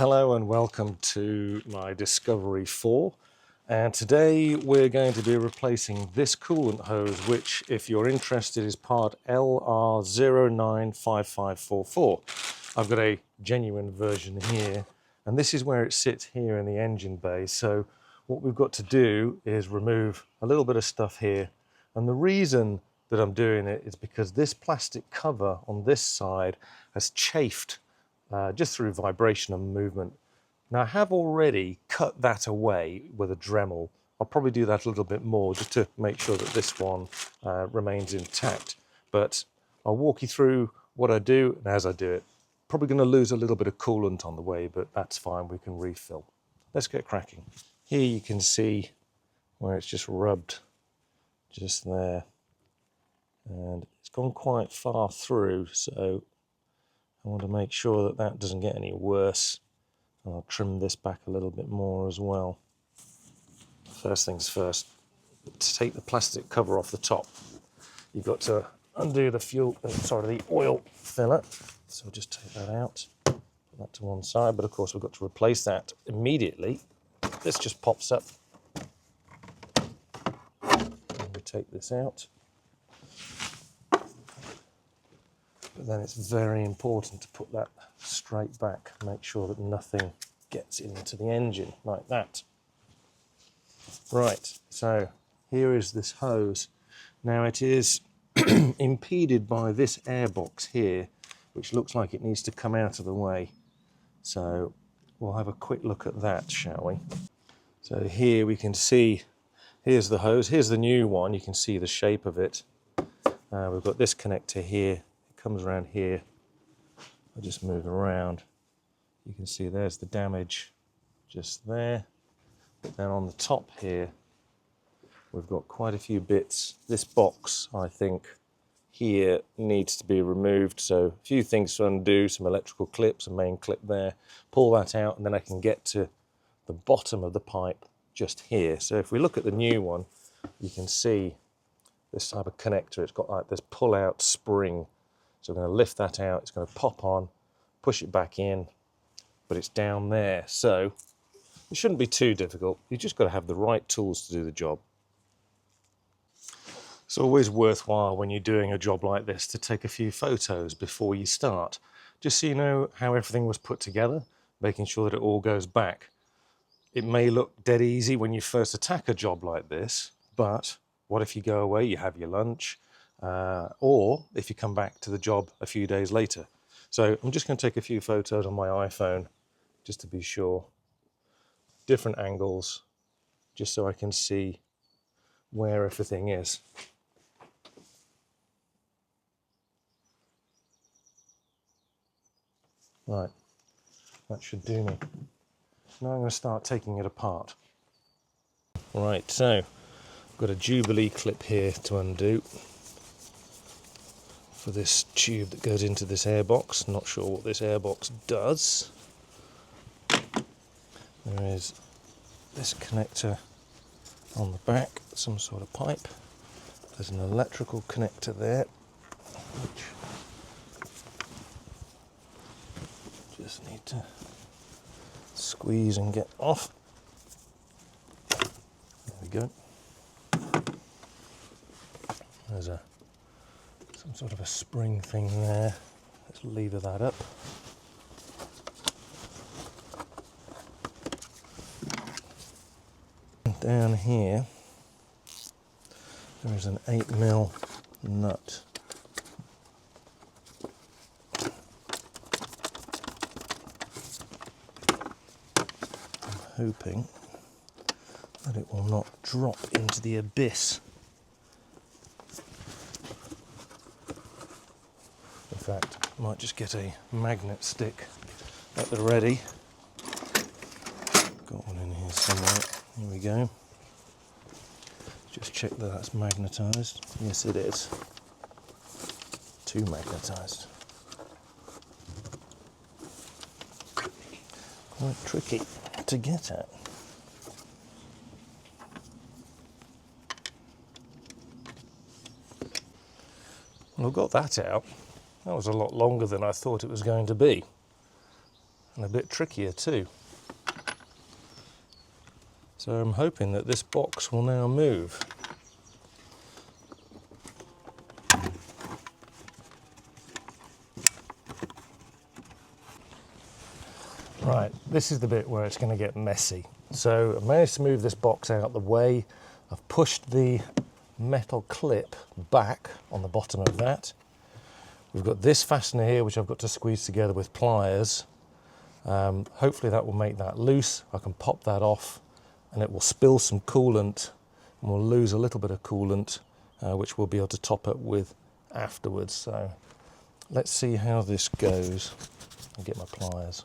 Hello and welcome to my Discovery 4, and today we're going to be replacing this coolant hose, which, if you're interested, is part LR095544. I've got a genuine version here, and this is where it sits here in the engine bay. So what we've got to do is remove a little bit of stuff here, and the reason that I'm doing it is because this plastic cover on this side has chafed just through vibration and movement. Now I have already cut that away with a Dremel. I'll probably do that a little bit more just to make sure that this one remains intact. But I'll walk you through what I do and as I do it. Probably going to lose a little bit of coolant on the way, but that's fine, we can refill. Let's get cracking. Here you can see where it's just rubbed just there. And it's gone quite far through, so I want to make sure that that doesn't get any worse. And I'll trim this back a little bit more as well. First things first, to take the plastic cover off the top, you've got to undo the oil filler. So I'll just take that out, put that to one side, but of course we've got to replace that immediately. This just pops up. And we take this out. But then it's very important to put that straight back, make sure that nothing gets into the engine like that. Right, so here is this hose. Now it is impeded by this airbox here, which looks like it needs to come out of the way. So we'll have a quick look at that, shall we? So here we can see, here's the hose, here's the new one, you can see the shape of it. We've got this connector here. Comes around here. I'll just move around. You can see there's the damage just there. But then on the top here, we've got quite a few bits. This box, I think, here needs to be removed. So a few things to undo, some electrical clips, a main clip there. Pull that out, and then I can get to the bottom of the pipe just here. So if we look at the new one, you can see this type of connector. It's got like this pull-out spring. So we're going to lift that out, it's going to pop on, push it back in, but it's down there. So it shouldn't be too difficult. You've just got to have the right tools to do the job. It's always worthwhile when you're doing a job like this to take a few photos before you start, just so you know how everything was put together, making sure that it all goes back. It may look dead easy when you first attack a job like this, but what if you go away, you have your lunch, or if you come back to the job a few days later. So I'm just going to take a few photos on my iPhone just to be sure. Different angles, just so I can see where everything is. Right, that should do me. Now I'm going to start taking it apart. Right, so I've got a Jubilee clip here to undo for this tube that goes into this airbox. Not sure what this airbox does. There is this connector on the back, some sort of pipe. There's an electrical connector there, which just need to squeeze and get off. There we go. There's some sort of a spring thing there. Let's lever that up. Down here, there is an 8mm nut. I'm hoping that it will not drop into the abyss. In fact, I might just get a magnet stick at the ready. Got one in here somewhere. Here we go. Just check that that's magnetised. Yes, it is. Too magnetised. Quite tricky to get at. Well, I've got that out. That was a lot longer than I thought it was going to be. and a bit trickier too. So I'm hoping that this box will now move. Right, this is the bit where it's going to get messy. So I managed to move this box out the way. I've pushed the metal clip back on the bottom of that. We've got this fastener here which I've got to squeeze together with pliers. Hopefully that will make that loose. I can pop that off and it will spill some coolant and we'll lose a little bit of coolant which we'll be able to top up with afterwards. So let's see how this goes. I'll get my pliers.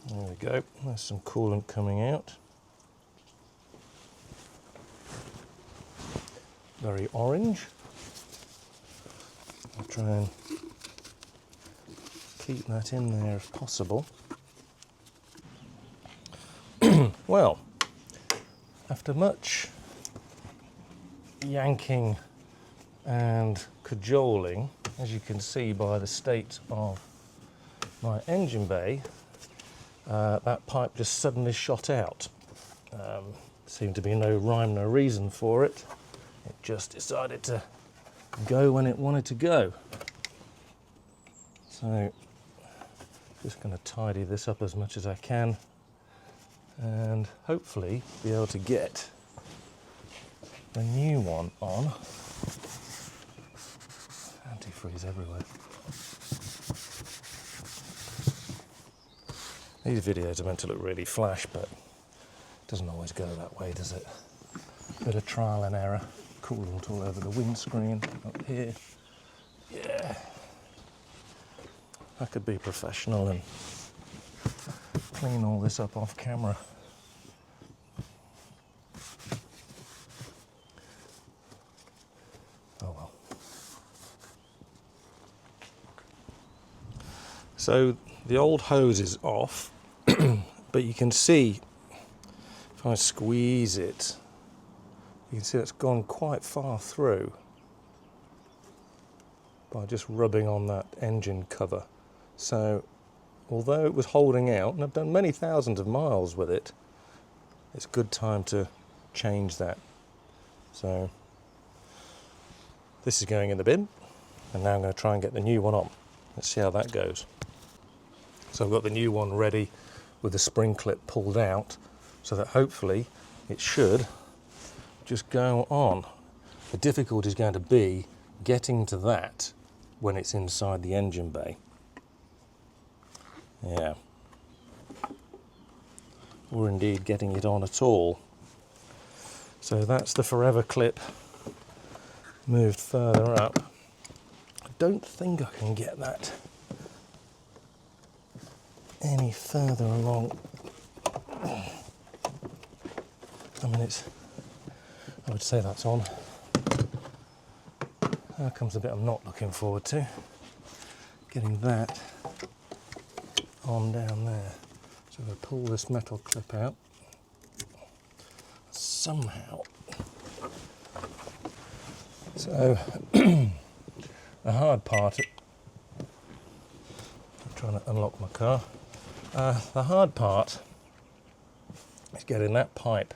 There we go, there's some coolant coming out. Very orange. I'll try and keep that in there if possible. Well, after much yanking and cajoling, as you can see by the state of my engine bay, that pipe just suddenly shot out. Seemed to be no rhyme, no reason for it. It just decided to go when it wanted to go. So, just going to tidy this up as much as I can and hopefully be able to get the new one on. Antifreeze everywhere. These videos are meant to look really flash, but it doesn't always go that way, does it? Bit of trial and error. Coolant all over the windscreen, up here. Yeah. I could be professional and clean all this up off camera. Oh well. So the old hose is off, but you can see if I squeeze it, you can see it's gone quite far through by just rubbing on that engine cover. So although it was holding out, and I've done many thousands of miles with it, it's a good time to change that. So this is going in the bin, and now I'm going to try and get the new one on. Let's see how that goes. So I've got the new one ready with the spring clip pulled out, so that hopefully it should just go on. The difficulty is going to be getting to that when it's inside the engine bay. Yeah. Or indeed getting it on at all. So that's the forever clip moved further up. I don't think I can get that any further along. I mean, I would say that's on. There comes the bit I'm not looking forward to. Getting that on down there. So I'm going to pull this metal clip out. Somehow. So, the hard part, I'm trying to unlock my car. The hard part is getting that pipe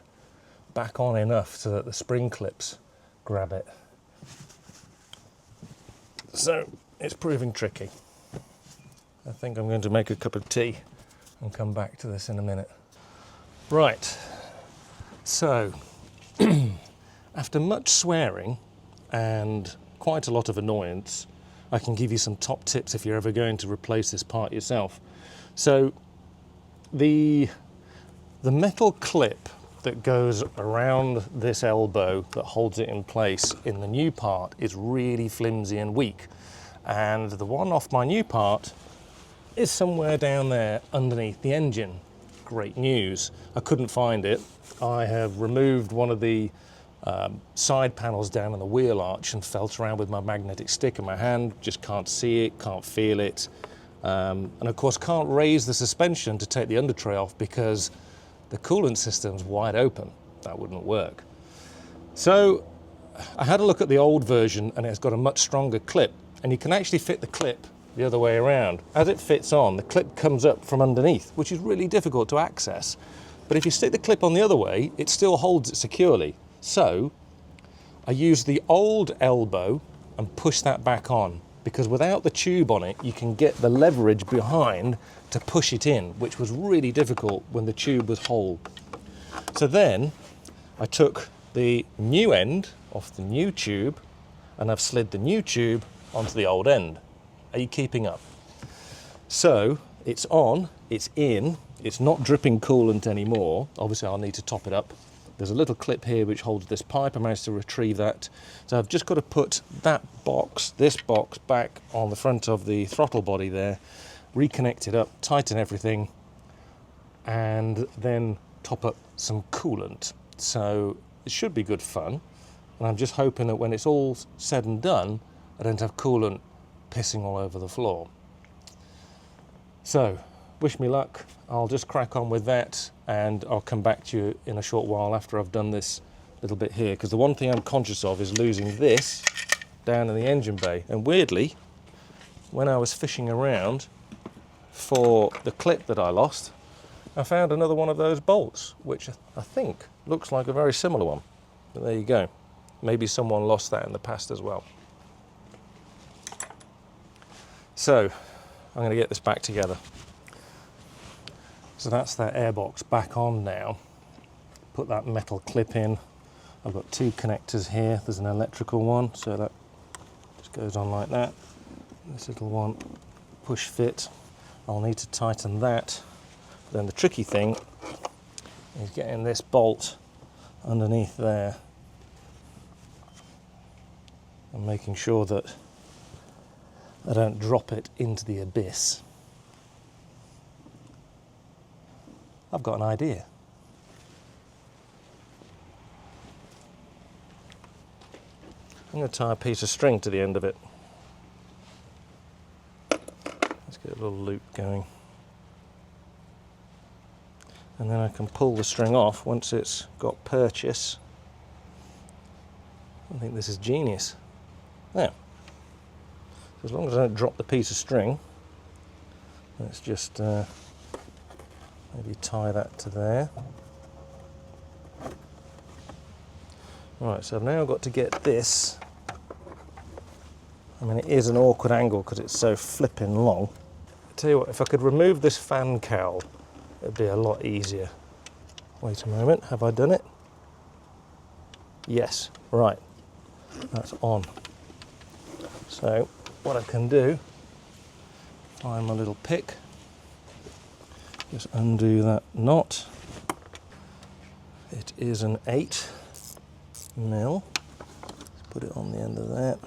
back on enough so that the spring clips grab it. So it's proving tricky. I think I'm going to make a cup of tea and come back to this in a minute. Right, so after much swearing and quite a lot of annoyance, I can give you some top tips if you're ever going to replace this part yourself. So the metal clip that goes around this elbow that holds it in place in the new part is really flimsy and weak, and the one off my new part is somewhere down there underneath the engine. Great news. I couldn't find it. I have removed one of the side panels down on the wheel arch and felt around with my magnetic stick in my hand, just can't see it, can't feel it, and of course can't raise the suspension to take the under tray off because the coolant system's wide open. That wouldn't work. So I had a look at the old version, and it's got a much stronger clip, and you can actually fit the clip the other way around. As it fits on, the clip comes up from underneath, which is really difficult to access. But if you stick the clip on the other way, it still holds it securely. So I used the old elbow and pushed that back on, because without the tube on it, you can get the leverage behind to push it in, which was really difficult when the tube was whole. So then I took the new end off the new tube, and I've slid the new tube onto the old end. Are you keeping up? So it's on, it's in, it's not dripping coolant anymore. Obviously I'll need to top it up. There's a little clip here which holds this pipe. I managed to retrieve that. So I've just got to put that box, this box, back on the front of the throttle body there, reconnect it up, tighten everything, and then top up some coolant. So it should be good fun. And I'm just hoping that when it's all said and done, I don't have coolant pissing all over the floor. So wish me luck. I'll just crack on with that, and I'll come back to you in a short while after I've done this little bit here, because the one thing I'm conscious of is losing this down in the engine bay. And weirdly, when I was fishing around for the clip that I lost, I found another one of those bolts, which I think looks like a very similar one. But there you go. Maybe someone lost that in the past as well. So I'm going to get this back together. So that's that airbox back on now. Put that metal clip in. I've got two connectors here. There's an electrical one, so that just goes on like that. This little one, push fit. I'll need to tighten that. Then the tricky thing is getting this bolt underneath there and making sure that I don't drop it into the abyss. I've got an idea. I'm going to tie a piece of string to the end of it. Let's get a little loop going. And then I can pull the string off once it's got purchase. I think this is genius. Now, as long as I don't drop the piece of string, let's just maybe tie that to there. Right, so I've now got to get this. I mean, it is an awkward angle because it's so flipping long. I tell you what, if I could remove this fan cowl, it'd be a lot easier. Wait a moment, have I done it? Yes, right, that's on. So what I can do, find my little pick, just undo that knot. It is an 8mm. Let's put it on the end of that.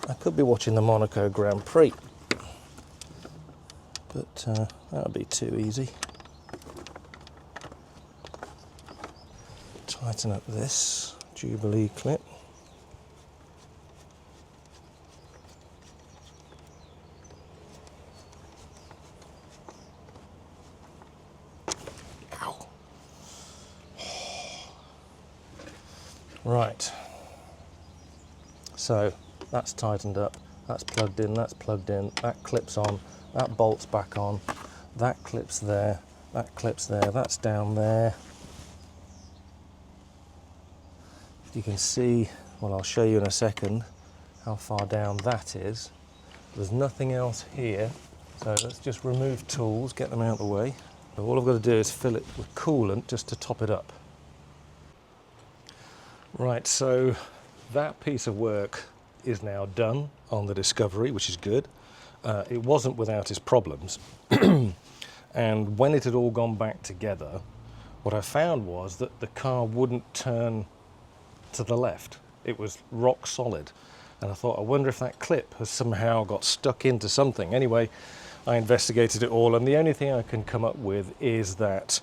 I could be watching the Monaco Grand Prix, but that would be too easy. Tighten up this Jubilee clip. Ow. Right, so that's tightened up, that's plugged in, that clips on, that bolts back on, that clips there, that's down there. You can see, well, I'll show you in a second how far down that is. There's nothing else here, so let's just remove tools, get them out of the way. So all I've got to do is fill it with coolant just to top it up. Right, so that piece of work is now done on the Discovery, which is good. It wasn't without its problems. And when it had all gone back together, what I found was that the car wouldn't turn to the left. It was rock solid. And I thought, I wonder if that clip has somehow got stuck into something. Anyway, I investigated it all, and the only thing I can come up with is that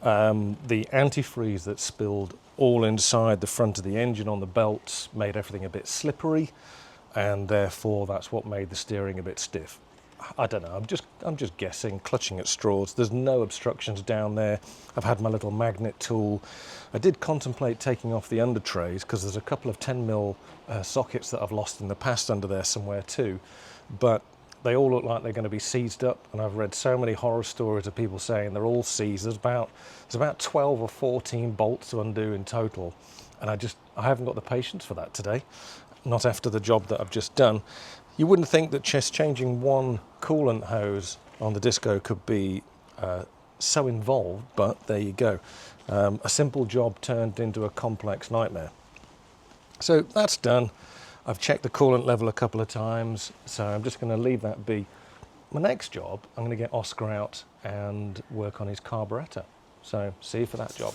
the antifreeze that spilled all inside the front of the engine on the belts made everything a bit slippery. and therefore that's what made the steering a bit stiff. I don't know, I'm just guessing, clutching at straws. There's no obstructions down there. I've had my little magnet tool. I did contemplate taking off the under trays because there's a couple of 10mm sockets that I've lost in the past under there somewhere too, but they all look like they're going to be seized up, and I've read so many horror stories of people saying they're all seized. There's about 12 or 14 bolts to undo in total, and I haven't got the patience for that today, not after the job that I've just done. You wouldn't think that just changing one coolant hose on the Disco could be so involved, but there you go. A simple job turned into a complex nightmare. So that's done. I've checked the coolant level a couple of times, so I'm just going to leave that be. My next job, I'm going to get Oscar out and work on his carburetor. So see you for that job.